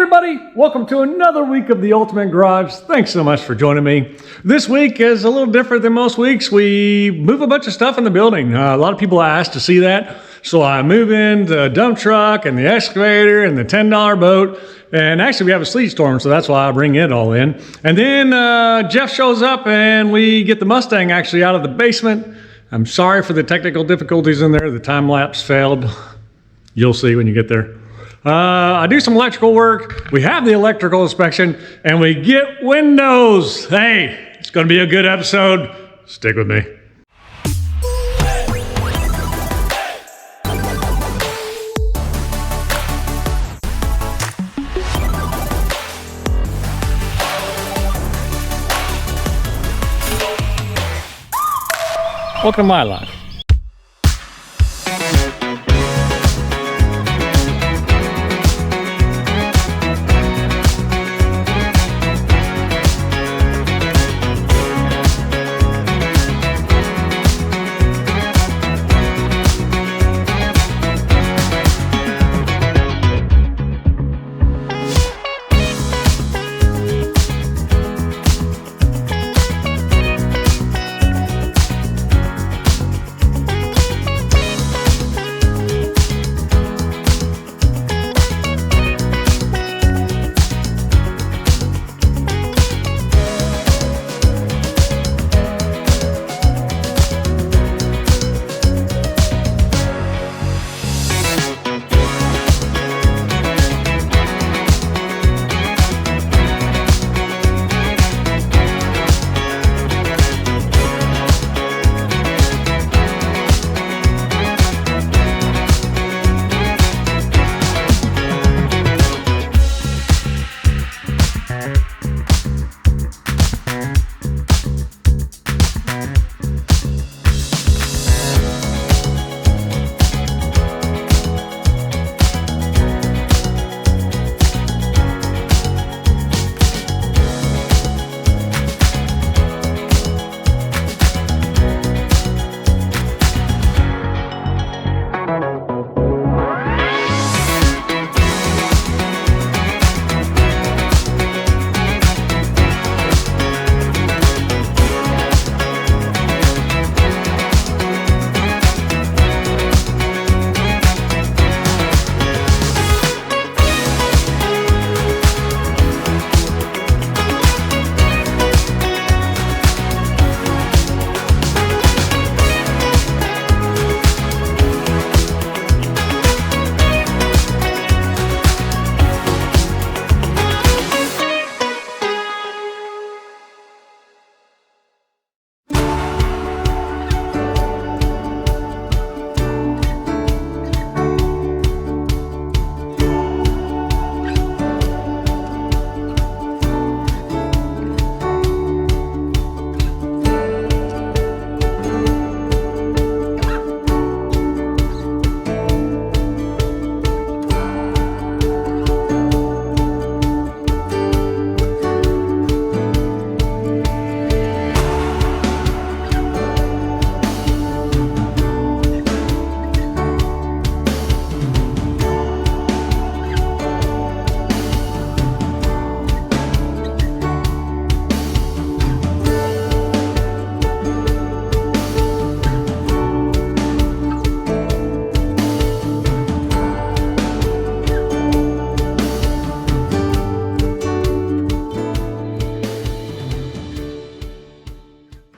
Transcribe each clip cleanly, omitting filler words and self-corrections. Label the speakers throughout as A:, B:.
A: everybody, welcome to another week of the Ultimate Garage. Thanks so much for joining me. This week is a little different than most weeks. We move a bunch of stuff in the building. A lot of people asked to see that. So I move in the dump truck and the excavator and the $10 boat. And actually we have a sleet storm, so that's why I bring it all in. And then Jeff shows up and we get the Mustang actually out of the basement. I'm sorry for the technical difficulties in there. The time lapse failed. You'll see when you get there. I do some electrical work. We have the electrical inspection and we get windows. Hey, it's going to be a good episode. Stick with me. Welcome to my life.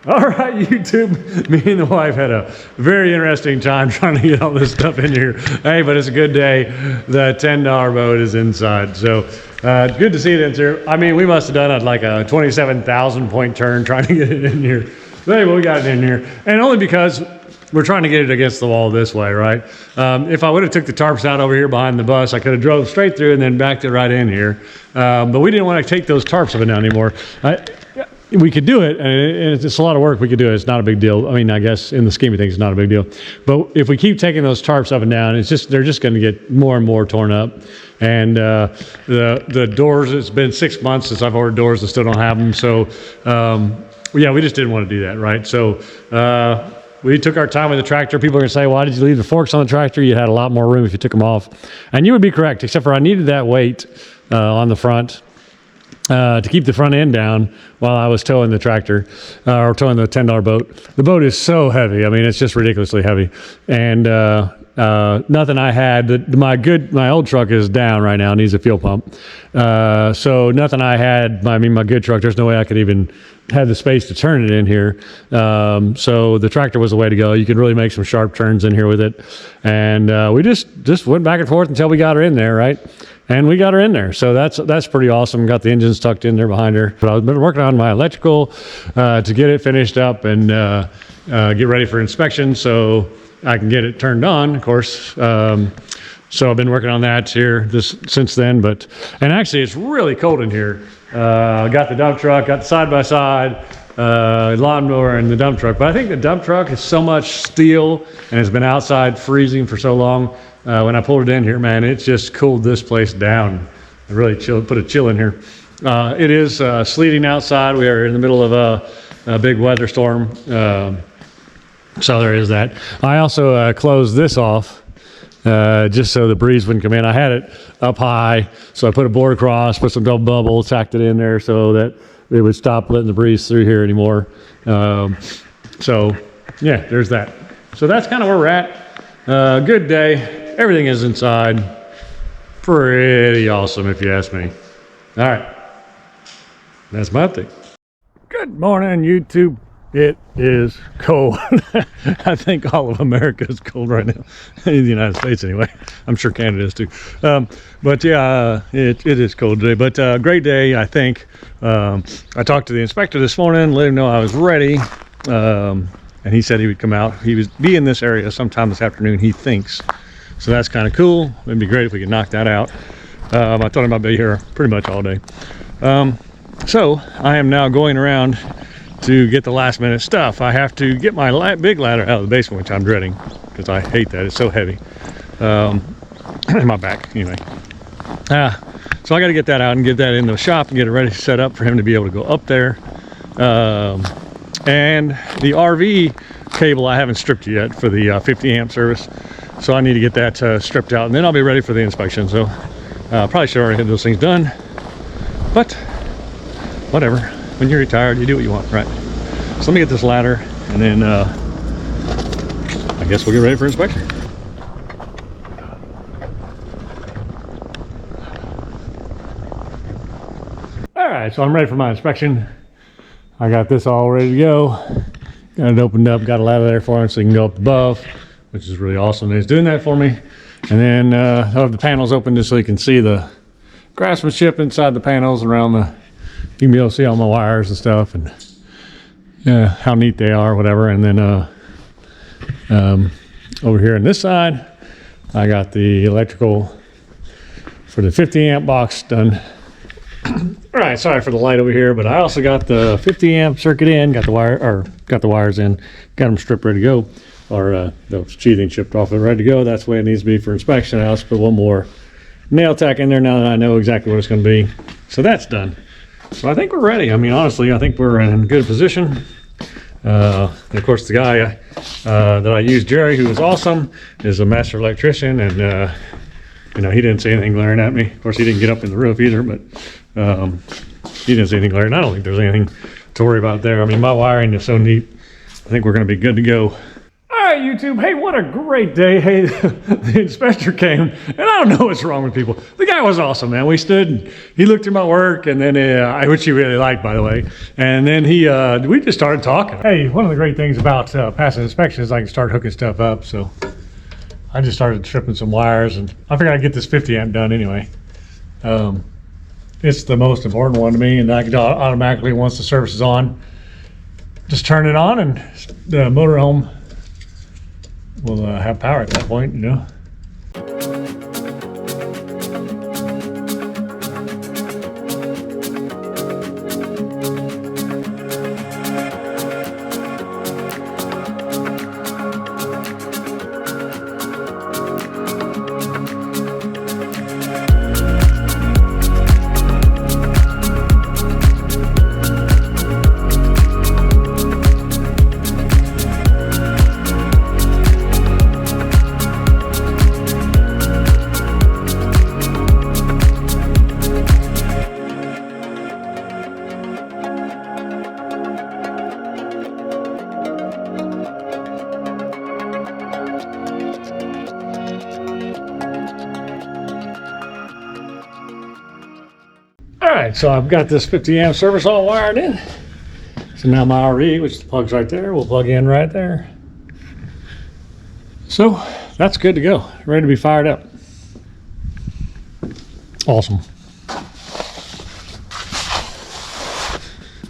A: All right, YouTube, me and the wife had a very interesting time trying to get all this stuff in here. Hey, but it's a good day. The $10 boat is inside. So good to see it in here. I mean, we must have done like a 27,000 point turn trying to get it in here. But anyway, we got it in here. And only because we're trying to get it against the wall this way, right? If I would have took the tarps out over here behind the bus, I could have drove straight through and then backed it right in here. But we didn't want to take those tarps up and down anymore. We could do it, and it's a lot of work. We could do it. It's not a big deal. I mean, I guess in the scheme of things, it's not a big deal. But if we keep taking those tarps up and down, they're just going to get more and more torn up. And the doors, it's been 6 months since I've ordered doors. I still don't have them. So yeah, we just didn't want to do that, right? So We took our time with the tractor. People are gonna say, why did you leave the forks on the tractor? You had a lot more room if you took them off. And you would be correct, except for I needed that weight on the front to keep the front end down while I was towing the tractor or towing the $10 boat. The boat is so heavy. I mean, it's just ridiculously heavy. And nothing I had, my old truck is down right now, needs a fuel pump. So nothing I had, my good truck, there's no way I could even have the space to turn it in here. So the tractor was the way to go. You could really make some sharp turns in here with it. And we just went back and forth until we got her in there, right? And we got her in there. So that's pretty awesome. Got the engines tucked in there behind her. But I've been working on my electrical to get it finished up and get ready for inspection so I can get it turned on, of course. So I've been working on that here since then. And actually, it's really cold in here. Got the dump truck, got the side-by-side, lawnmower and the dump truck. But I think the dump truck is so much steel and it's been outside freezing for so long. When I pulled it in here, man, it just cooled this place down. It really put a chill in here. It is sleeting outside. We are in the middle of a big weather storm. So there is that. I also closed this off just so the breeze wouldn't come in. I had it up high, so I put a board across, put some double bubble, tacked it in there so that it would stop letting the breeze through here anymore. So yeah, there's that. So that's kind of where we're at. Good day. Everything is inside. Pretty awesome if you ask me. All right. That's my update. Good morning, YouTube. It is cold. I think all of America is cold right now. In the United States anyway. I'm sure Canada is too. But yeah, it is cold today. But great day, I think. I talked to the inspector this morning, let him know I was ready. And he said he would come out. He would be in this area sometime this afternoon, he thinks. So that's kind of cool. It'd be great if we could knock that out. I told him I'd be here pretty much all day. So I am now going around to get the last minute stuff. I have to get my big ladder out of the basement, which I'm dreading because I hate that. It's so heavy. In my back, anyway. So I got to get that out and get that in the shop and get it ready to set up for him to be able to go up there. And the RV cable I haven't stripped yet for the 50 amp service. So I need to get that stripped out and then I'll be ready for the inspection. So probably should already have those things done, but whatever. When you're retired, you do what you want, right? So let me get this ladder and then I guess we'll get ready for inspection. All right, so I'm ready for my inspection. I got this all ready to go. Got it opened up, got a ladder there for him so he can go up above, which is really awesome. He's doing that for me. And then I'll have the panels open just so you can see the craftsmanship inside the panels around the, you can be able to see all my wires and stuff and how neat they are, whatever. And then over here on this side, I got the electrical for the 50 amp box done. All right, sorry for the light over here, but I also got the 50 amp circuit in, got the wires in, got them stripped ready to go, or the sheathing chipped off and ready to go. That's the way it needs to be for inspection. I also put one more nail tack in there now that I know exactly what it's going to be. So that's done. So I think we're ready. I mean, honestly, I think we're in good position. And of course, the guy that I used, Jerry, who was awesome, is a master electrician, and you know, he didn't say anything glaring at me. Of course, he didn't get up in the roof either, but he didn't say anything glaring. I don't think there's anything to worry about there. I mean, my wiring is so neat. I think we're going to be good to go. All right, YouTube. Hey, what a great day. Hey, the inspector came, and I don't know what's wrong with people. The guy was awesome, man. We stood, and he looked at my work, and then, which he really liked, by the way. And then we just started talking. Hey, one of the great things about passing inspection is I can start hooking stuff up. So I just started stripping some wires, and I figured I'd get this 50 amp done anyway. It's the most important one to me, and I can automatically, once the service is on, just turn it on, and the motorhome will have power at that point, you know. right, so I've got this 50 amp service all wired in. So now my RE, which plugs right there, will plug in right there. So that's good to go, ready to be fired up. Awesome.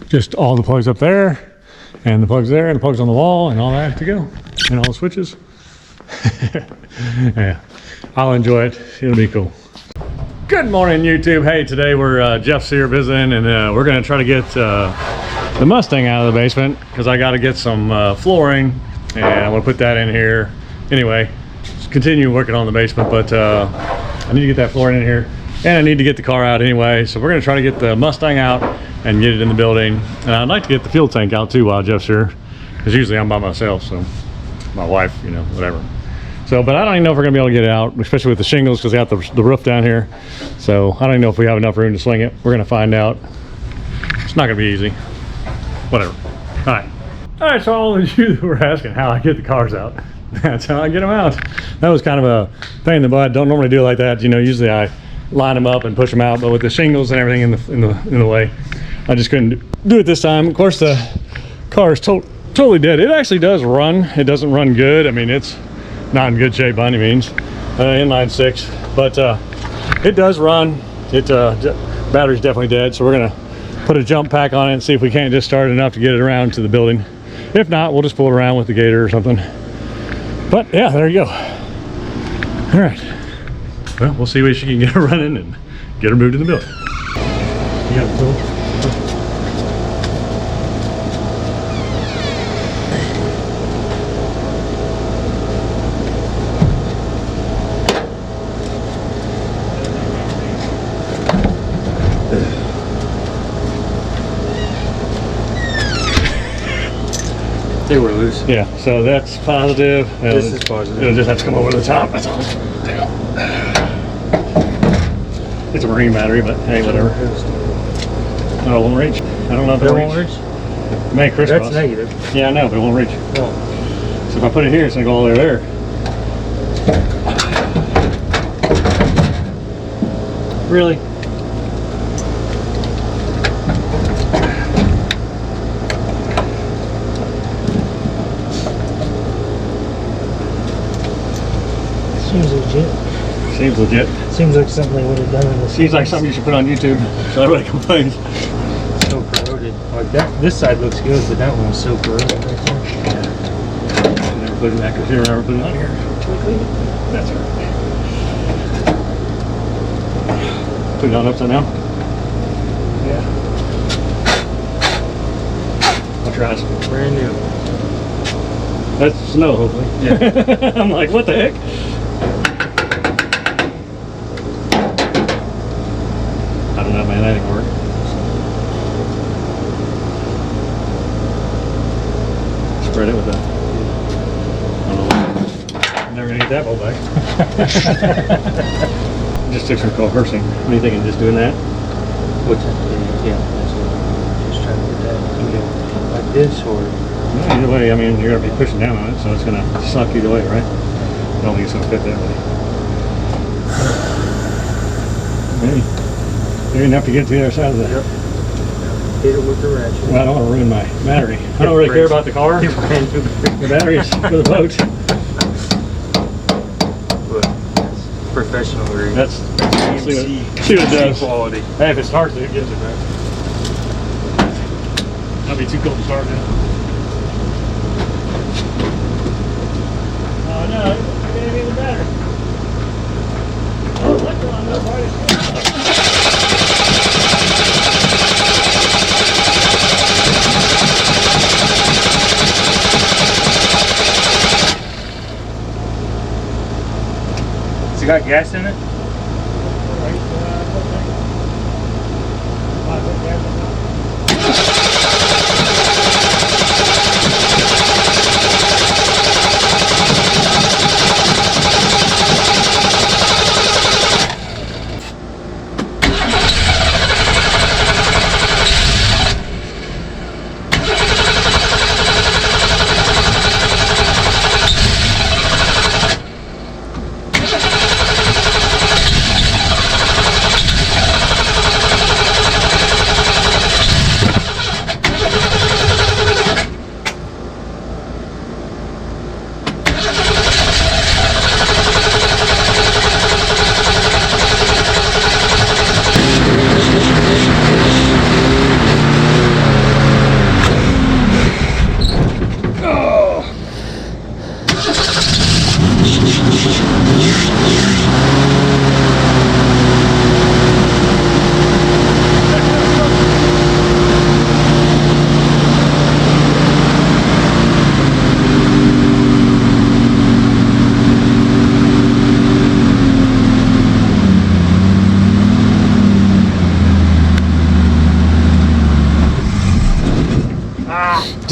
A: Just all the plugs up there, and the plugs there, and the plugs on the wall, and all that to go, and all the switches. Yeah, I'll enjoy it. It'll be cool. Good morning, YouTube. Hey, today Jeff's here visiting, and we're gonna try to get the Mustang out of the basement because I got to get some flooring, and I'm gonna put that in here. Anyway, just continue working on the basement, but I need to get that flooring in here, and I need to get the car out anyway. So we're gonna try to get the Mustang out and get it in the building, and I'd like to get the fuel tank out too while Jeff's here, because usually I'm by myself, so my wife, you know, whatever. So, but I don't even know if we're gonna be able to get it out, especially with the shingles, because they got the roof down here. So I don't even know if we have enough room to swing it. We're gonna find out. It's not gonna be easy. Whatever. All right. So all of you that were asking how I get the cars out, that's how I get them out. That was kind of a pain in the butt. Don't normally do it like that. You know, usually I line them up and push them out, but with the shingles and everything in the way, I just couldn't do it this time. Of course, the car is totally dead. It actually does run. It doesn't run good. I mean, it's not in good shape by any means, inline six, but it does run. Battery's definitely dead, so we're gonna put a jump pack on it and see if we can't just start enough to get it around to the building. If not, we'll just pull it around with the gator or something. But yeah, there you go. All right, well, we'll see if she can get her running and get her moved in the building. You got it, Phil?
B: They were loose.
A: Yeah, so that's positive.
B: This is positive.
A: It'll just have to come over the top. That's all. It's a marine battery, but hey, whatever. No, it won't reach. I don't know if it won't reach. It may crisscross.
B: That's negative.
A: Yeah, I know, but it won't reach.
B: No.
A: So if I put it here, it's gonna go all the way there.
B: Really? Seems legit.
A: Seems legit.
B: Seems like something they would have done in the
A: Seems like something you should put on YouTube so everybody complains.
B: So corroded. Like that. This side looks good, but that one's so corroded right there.
A: Never put it back here. Never put it on here. That's right. Put it on upside down.
B: Yeah.
A: I'll try some.
B: Brand new.
A: That's snow, hopefully. Yeah. I'm like, what the heck? I don't know, man. That didn't work. Spread it with that. I don't know. I'm never gonna get that ball back. Just took some cold cursing. What are you thinking? Just doing that?
B: What's that? Yeah, that's what I'm just trying to get that either like this or.
A: Yeah, either way, I mean, you're gonna be pushing down on it, so it's gonna suck either way, right? I don't think it's gonna fit that way. Maybe enough to get to the other side of the.
B: Yep. Hit it with the ratchet.
A: Well, I don't want to ruin my battery. I don't really care about the car. The battery's for the boat.
B: That's professional grade.
A: That's see what it does.
B: Quality.
A: Hey, if it starts, it gets it, right? That'd be too cold to start now. Oh no, I can't even better. Oh, look, on no party.
B: Has it got gas in it?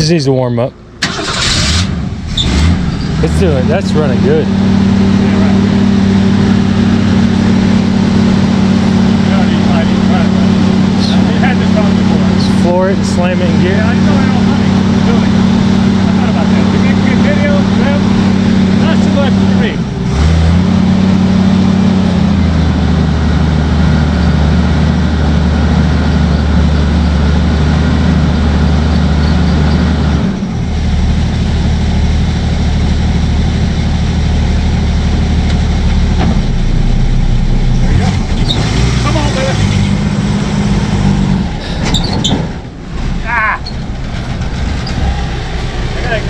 B: just needs to warm up. It's doing. That's running good. Just floor it and slam it in gear.
A: Yeah, I know I don't honey. Really. I thought about that. We make good video, not so much for me.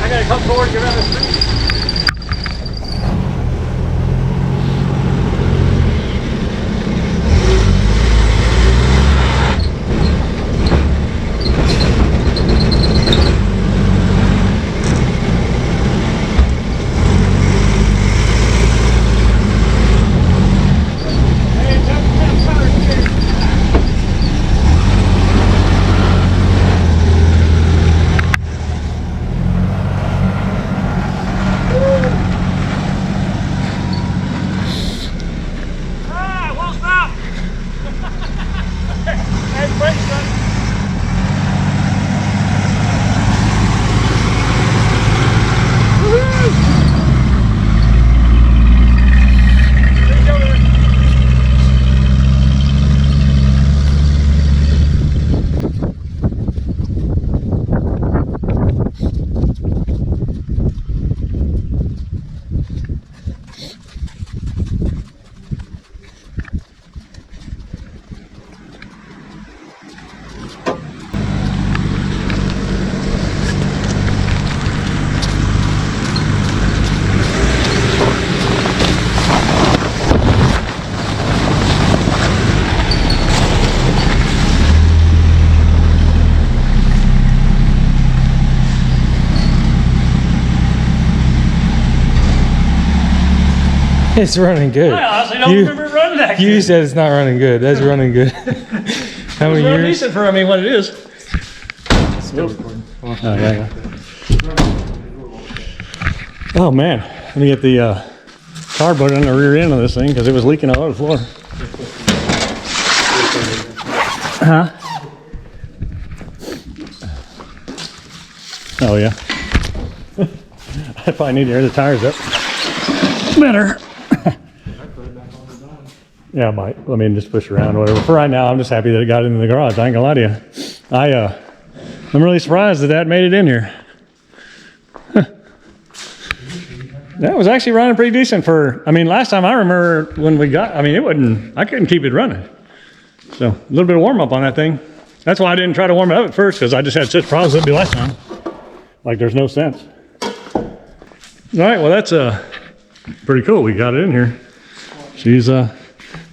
A: I gotta come forward and get around the street.
B: It's running good.
A: I honestly don't remember it running that good.
B: You said it's not running good. That's running good. How many years?
A: Decent for what it is.
B: Still recording.
A: Oh, yeah. Oh man, let me get the carburetor on the rear end of this thing because it was leaking all over the floor. Huh? Oh yeah. I probably need to air the tires up better. Yeah, I might. I mean, just push around or whatever. For right now, I'm just happy that it got into the garage. I ain't gonna lie to you. I'm really surprised that made it in here. That was actually running pretty decent for, I mean, last time I remember when we got, I mean, it wasn't, I couldn't keep it running. So, a little bit of warm up on that thing. That's why I didn't try to warm it up at first, because I just had such problems with it last time. Like, there's no sense. All right, well, that's pretty cool. We got it in here. She's,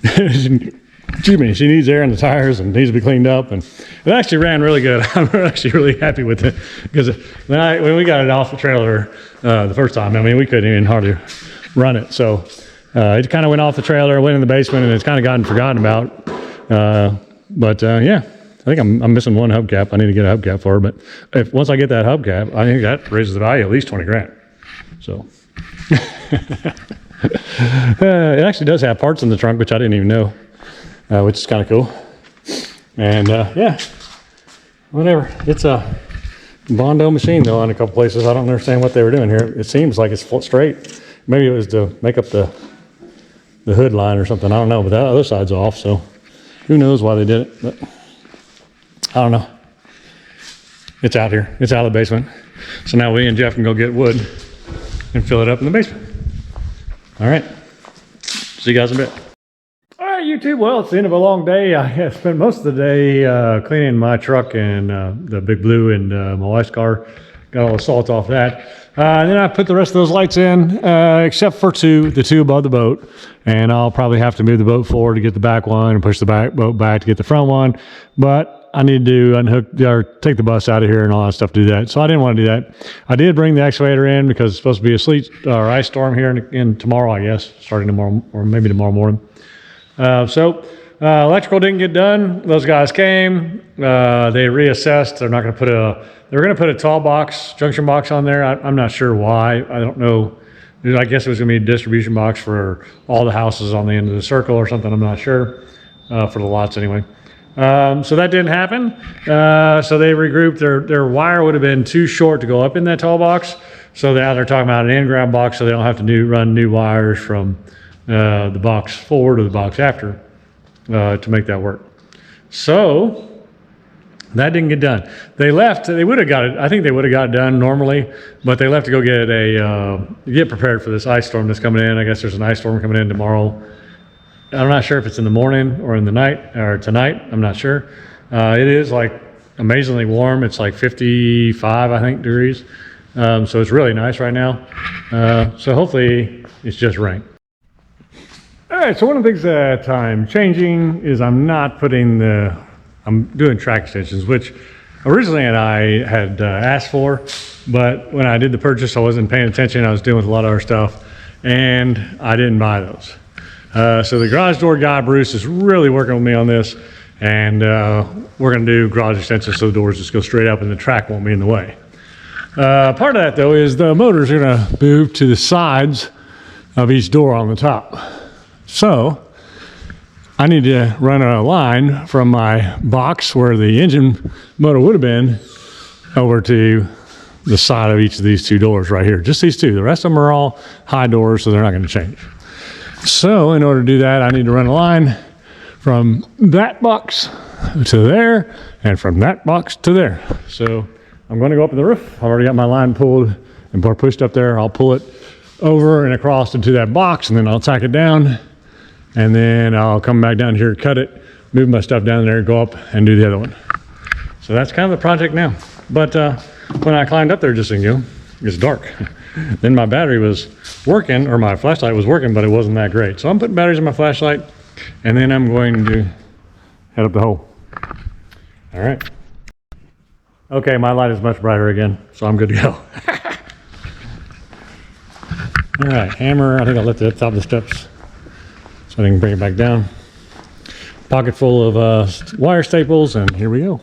A: excuse me, she needs air in the tires and needs to be cleaned up, and it actually ran really good. I'm actually really happy with it because when we got it off the trailer the first time, I mean, we couldn't even hardly run it. So it kind of went off the trailer, went in the basement, and it's kind of gotten forgotten about. Yeah, I think I'm missing one hubcap. I need to get a hubcap for her, but once I get that hubcap, I think that raises the value at least 20 grand. So. It actually does have parts in the trunk, which I didn't even know, which is kind of cool. And yeah, whatever. It's a Bondo machine though in a couple places. I don't understand what they were doing here. It seems like it's straight. Maybe it was to make up the hood line or something. I don't know, but the other side's off, so who knows why they did it. But I don't know. It's out here. It's out of the basement. So now we and Jeff can go get wood and fill it up in the basement. All right. See you guys in a bit. All right, YouTube. Well, it's the end of a long day. I have spent most of the day cleaning my truck and the Big Blue and my wife's car. Got all the salt off that. And then I put the rest of those lights in, except for the two above the boat. And I'll probably have to move the boat forward to get the back one and push the back boat back to get the front one. But I need to unhook or take the bus out of here and all that stuff to do that. So I didn't want to do that. I did bring the excavator in because it's supposed to be a sleet or ice storm here in tomorrow, I guess, starting tomorrow or maybe tomorrow morning. So Electrical didn't get done. Those guys came. They reassessed. They're not going to put they were going to put a tall box, junction box on there. I'm not sure why. I don't know. I guess it was going to be a distribution box for all the houses on the end of the circle or something. I'm not sure. For the lots anyway. So that didn't happen. So they regrouped. Their wire would have been too short to go up in that tall box. So now they're talking about an in-ground box, so they don't have to run new wires from the box forward to the box after to make that work. So that didn't get done. They left. They would have got it. I think they would have got it done normally, but they left to go get prepared for this ice storm that's coming in. I guess there's an ice storm coming in tomorrow. I'm not sure if it's in the morning or in the night or tonight. I'm not sure. It is like amazingly warm. It's like 55, I think, degrees. So it's really nice right now. So hopefully it's just rain. All right, so one of the things that I'm changing is I'm doing track extensions, which originally I had asked for, but when I did the purchase, I wasn't paying attention. I was dealing with a lot of other stuff, and I didn't buy those. So the garage door guy, Bruce, is really working with me on this, and we're going to do garage extensions so the doors just go straight up and the track won't be in the way. Part of that, though, is the motors are going to move to the sides of each door on the top. So I need to run a line from my box where the engine motor would have been over to the side of each of these two doors right here. Just these two. The rest of them are all high doors, so they're not going to change. So in order to do that, I need to run a line from that box to there and from that box to there. So I'm going to go up in the roof. I've already got my line pulled and pushed up there. I'll pull it over and across into that box, and then I'll tack it down, and then I'll come back down here, cut it, move my stuff down there, go up and do the other one. So that's kind of the project now. But when I climbed up there just ago, it's dark. Then my battery was working, or my flashlight was working, but it wasn't that great. So I'm putting batteries in my flashlight, and then I'm going to head up the hole. All right. Okay, my light is much brighter again, so I'm good to go. All right, hammer. I think I'll lift it up top of the steps so I can bring it back down. Pocket full of wire staples, and here we go.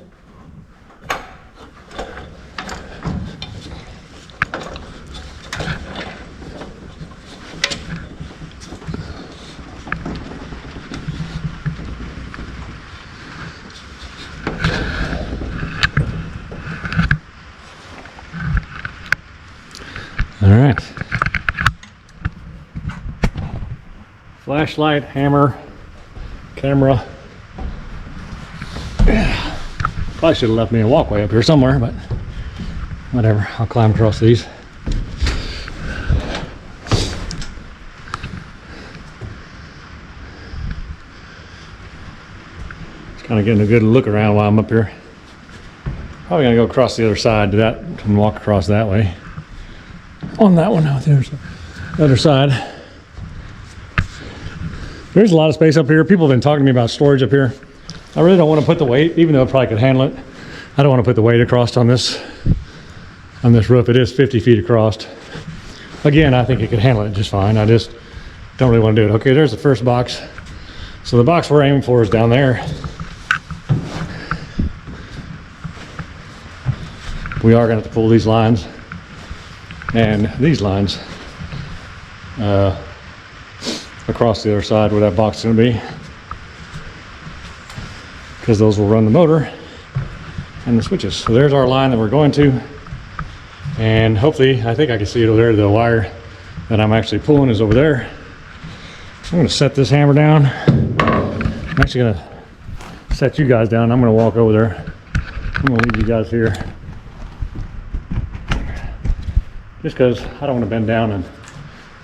A: All right. Flashlight, hammer, camera. Probably should have left me a walkway up here somewhere, but whatever. I'll climb across these. Just kind of getting a good look around while I'm up here. Probably gonna go across the other side to that and walk across that way. On that one, there's the other side. There's a lot of space up here. People have been talking to me about storage up here. I really don't want to put the weight, even though it probably could handle it. I don't want to put the weight across on this roof. It is 50 feet across. Again, I think it could handle it just fine. I just don't really want to do it. Okay, there's the first box. So the box we're aiming for is down there. We are going to have to pull these lines and these lines across the other side where that box is going to be, because those will run the motor and the switches. So there's our line that we're going to, and hopefully, I think I can see it over there. The wire that I'm actually pulling is over there. I'm going to set this hammer down. I'm actually going to set you guys down. I'm going to walk over there. I'm going to leave you guys here, just because I don't want to bend down and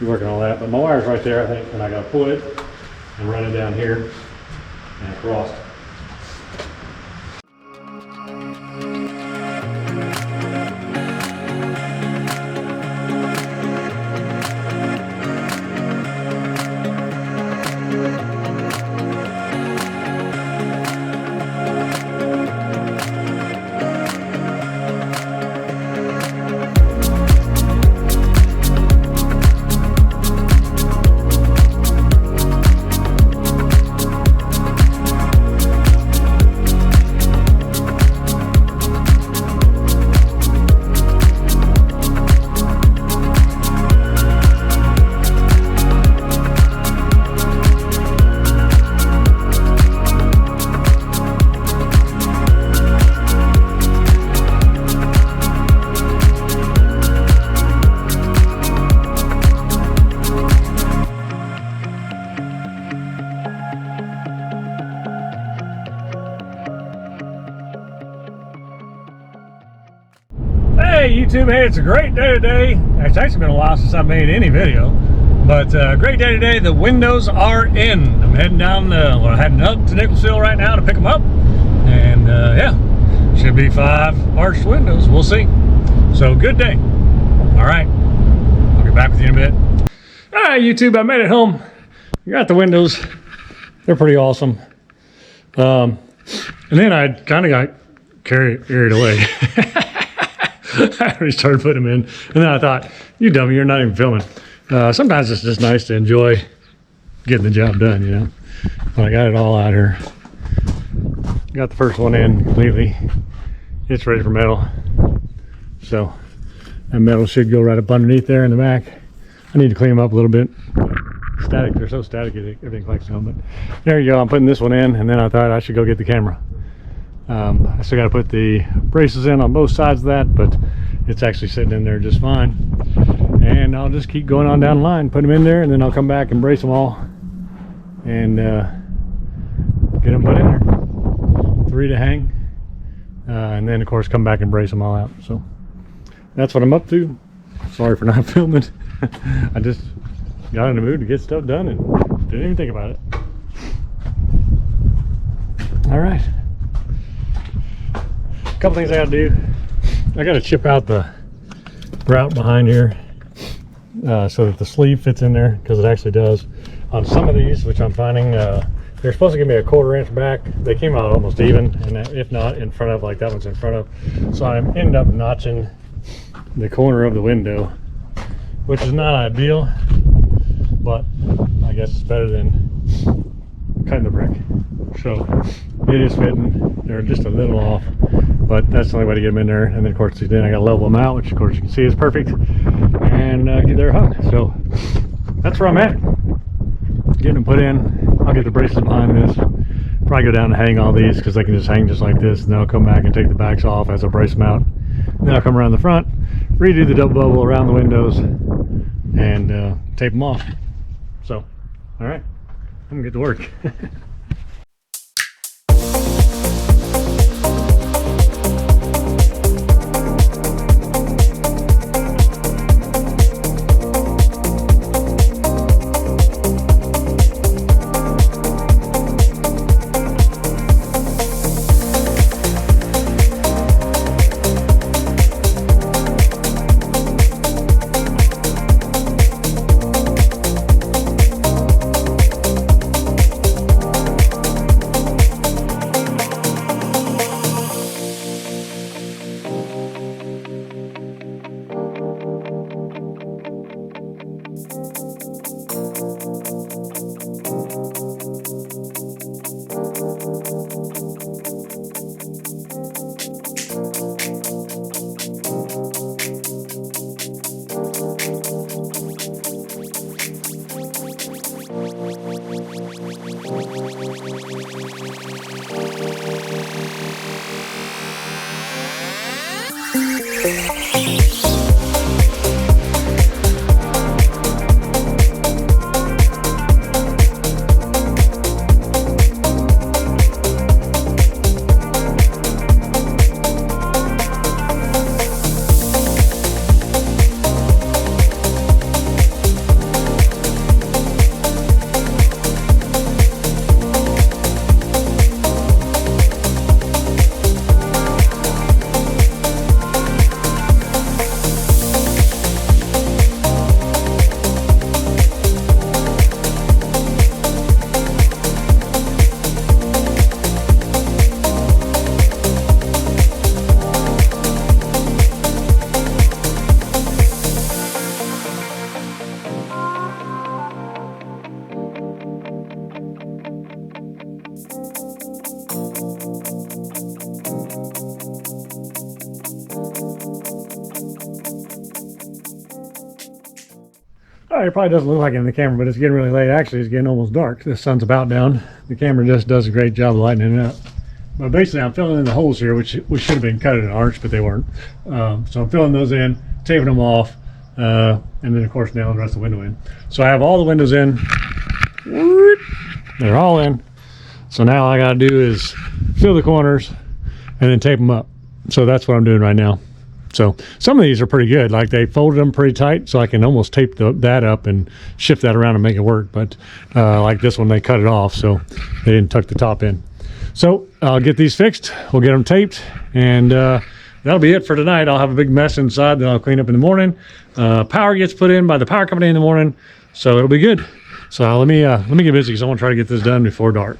A: be working on that. But my wire's right there, I think, and I got to pull it and run it down here and across. Hey YouTube, hey, it's a great day today. It's actually been a while since I've made any video, but great day today. The windows are in. I'm heading down, heading up to Nicholsville right now to pick them up, and yeah, should be 5 arched windows. We'll see. So good day. All right, I'll get back with you in a bit. All right, YouTube, I made it home. I got the windows. They're pretty awesome. And then I kind of got carried away. I already started putting them in, and then I thought, you dummy, you're not even filming. Sometimes it's just nice to enjoy getting the job done, you know. But I got it all out here. Got the first one in completely. It's ready for metal. So that metal should go right up underneath there in the back. I need to clean them up a little bit. Static, they're so static, everything collects on. But there you go, I'm putting this one in, and then I thought I should go get the camera. I still got to put the braces in on both sides of that, but it's actually sitting in there just fine. And I'll just keep going on down the line, put them in there, and then I'll come back and brace them all and get them put in there. 3 to hang, and then of course come back and brace them all out. So that's what I'm up to. Sorry for not filming. I just got in the mood to get stuff done and didn't even think about it. All right. A couple things I gotta do. I gotta chip out the grout behind here so that the sleeve fits in there, because it actually does. On some of these, which I'm finding, they're supposed to give me a 1/4 inch back. They came out almost even, and if not in front of, like that one's in front of. So I end up notching the corner of the window, which is not ideal, but I guess it's better than cutting the brick. So it is fitting. They're just a little off, but that's the only way to get them in there. And then of course then I got to level them out, which of course you can see is perfect, and get there hung. So that's where I'm at, getting them put in. I'll get the braces behind this, probably go down and hang all these, because they can just hang just like this, and then I'll come back and take the backs off as I brace them out. Then I'll come around the front, redo the double bubble around the windows, and tape them off. So all right, I'm gonna get to work. All right, it probably doesn't look like it in the camera, but it's getting really late. Actually, it's getting almost dark. The sun's about down. The camera just does a great job of lightening it up. But basically, I'm filling in the holes here, which should have been cut at an arch, but they weren't. So I'm filling those in, taping them off, and then of course nailing the rest of the window in. So I have all the windows in. They're all in. So now all I got to do is fill the corners and then tape them up. So that's what I'm doing right now. So some of these are pretty good. Like they folded them pretty tight, so I can almost tape that up and shift that around and make it work. But like this one, they cut it off, so they didn't tuck the top in. So I'll get these fixed. We'll get them taped, and that'll be it for tonight. I'll have a big mess inside that I'll clean up in the morning. Power gets put in by the power company in the morning, so it'll be good. So let me get busy because I want to try to get this done before dark.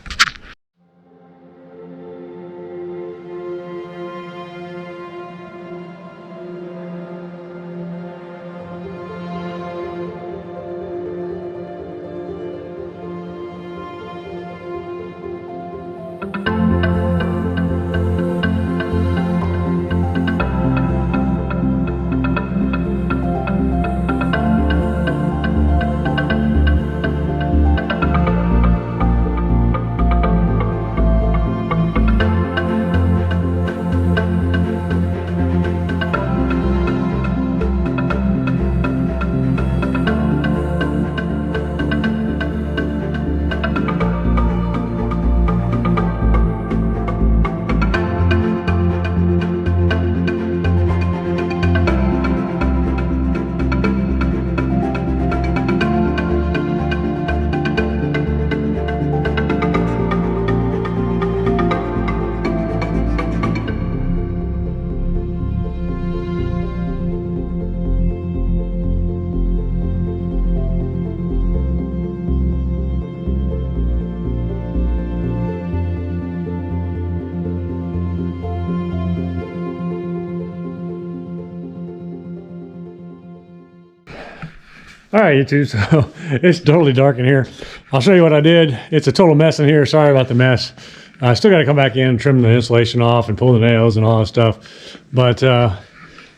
A: All right, YouTube, so it's totally dark in here. I'll show you what I did. It's a total mess in here. Sorry about the mess. I still got to come back in and trim the insulation off and pull the nails and all that stuff. But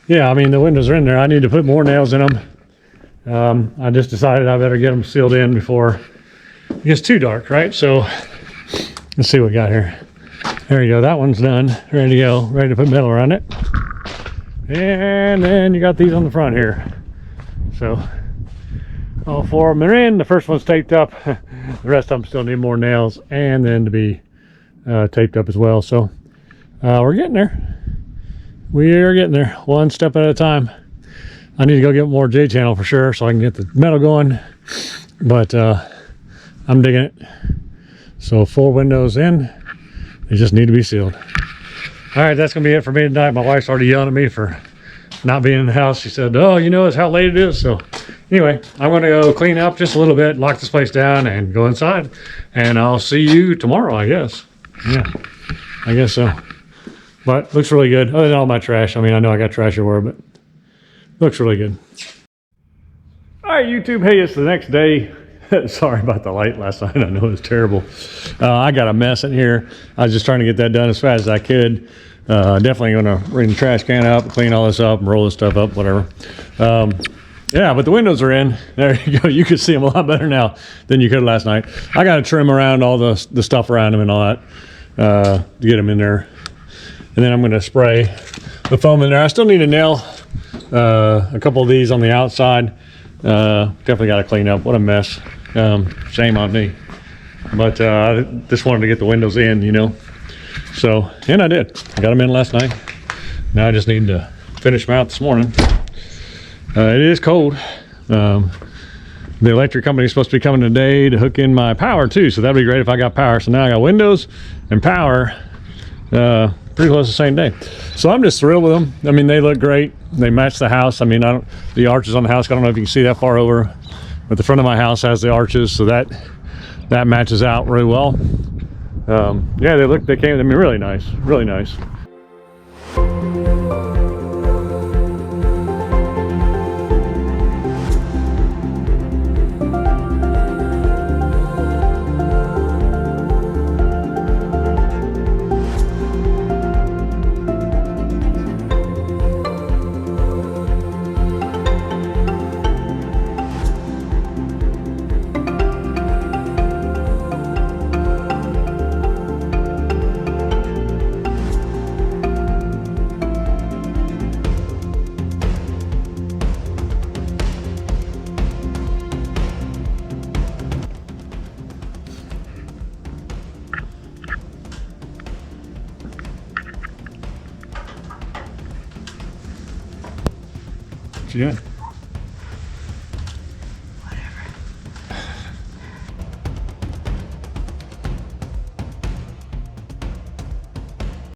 A: yeah, I mean, the windows are in there. I need to put more nails in them. I just decided I better get them sealed in before it gets too dark, right? So let's see what we got here. There you go. That one's done. Ready to go. Ready to put metal around it. And then you got these on the front here. So all four of them are in. The first one's taped up. The rest of them still need more nails and then to be taped up as well. So we're getting there. We are getting there, one step at a time. I need to go get more J-channel for sure so I can get the metal going. But I'm digging it. So 4 windows in. They just need to be sealed. All right, that's gonna be it for me tonight. My wife's already yelling at me for not being in the house. She said, oh, you know, it's how late it is. So anyway, I'm gonna go clean up just a little bit, lock this place down and go inside. And I'll see you tomorrow, I guess. Yeah, I guess so. But looks really good, other than all my trash. I mean, I know I got trash everywhere, but looks really good. All right, YouTube, hey, it's the next day. Sorry about the light last night. I know it was terrible. I got a mess in here. I was just trying to get that done as fast as I could. Definitely gonna bring the trash can up, clean all this up, and roll this stuff up, whatever. Yeah, but the windows are in. There you go. You can see them a lot better now than you could last night. I got to trim around all the stuff around them and all that to get them in there. And then I'm going to spray the foam in there. I still need to nail a couple of these on the outside. Definitely got to clean up. What a mess. Shame on me. But I just wanted to get the windows in, you know. So, and I did. I got them in last night. Now I just need to finish them out this morning. It is cold. The electric company is supposed to be coming today to hook in my power too, so that'd be great if I got power. So now I got windows and power pretty close the same day. So I'm just thrilled with them. I mean, they look great. They match the house. I mean, the arches on the house, I don't know if you can see that far over, but the front of my house has the arches, so that matches out really well. Yeah, they came, I mean, really nice, really nice. Yeah.